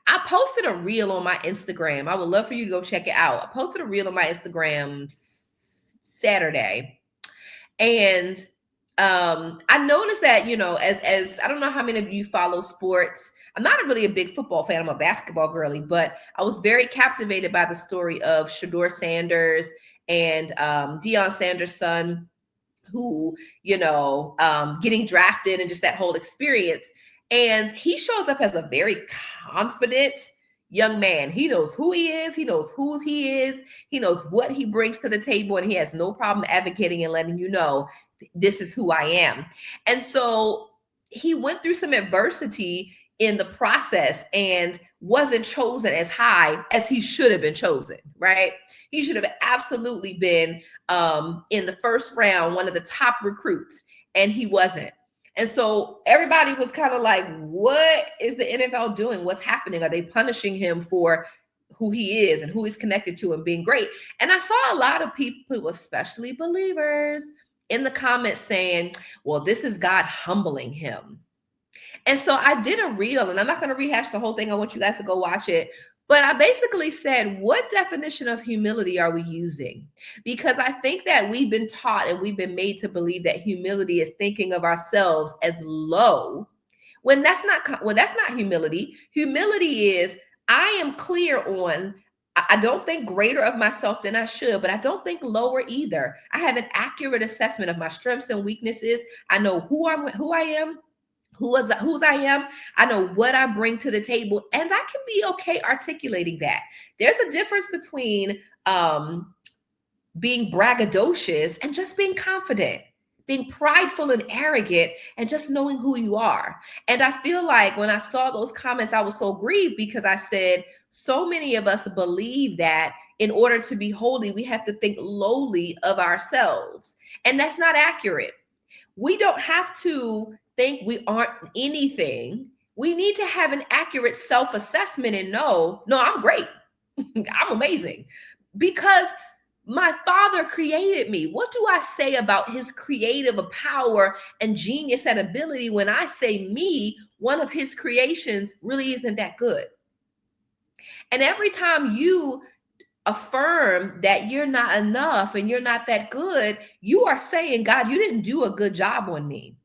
I posted a reel on my Instagram. I would love for you to go check it out. I posted a reel on my Instagram Saturday, and I noticed that, as I don't know how many of you follow sports. I'm not really a big football fan. I'm a basketball girly, but I was very captivated by the story of Shedeur Sanders and Deion Sanders' son, who, getting drafted and just that whole experience. And he shows up as a very confident young man. He knows who he is. He knows whose he is. He knows what he brings to the table. And he has no problem advocating and letting you know, this is who I am. And so he went through some adversity in the process and wasn't chosen as high as he should have been chosen, right? He should have absolutely been in the first round, one of the top recruits, and he wasn't. And so everybody was kind of like, what is the NFL doing? What's happening? Are they punishing him for who he is and who he's connected to and being great? And I saw a lot of people, especially believers, in the comments saying, well, this is God humbling him. And so I did a reel, and I'm not going to rehash the whole thing. I want you guys to go watch it. But I basically said, what definition of humility are we using? Because I think that we've been taught and we've been made to believe that humility is thinking of ourselves as low, when that's not humility. Humility is, I am clear on, I don't think greater of myself than I should, but I don't think lower either. I have an accurate assessment of my strengths and weaknesses. I know who I am, whose I am. I know what I bring to the table, and I can be okay articulating that. There's a difference between being braggadocious and just being confident, being prideful and arrogant and just knowing who you are. And I feel like when I saw those comments, I was so grieved, because I said, so many of us believe that in order to be holy, we have to think lowly of ourselves. And that's not accurate. We don't have to think we aren't anything. We need to have an accurate self-assessment and know, no, I'm great. I'm amazing, because my Father created me. What do I say about his creative power and genius and ability when I say me, one of his creations, really isn't that good? And every time you affirm that you're not enough and you're not that good, you are saying, God, you didn't do a good job on me.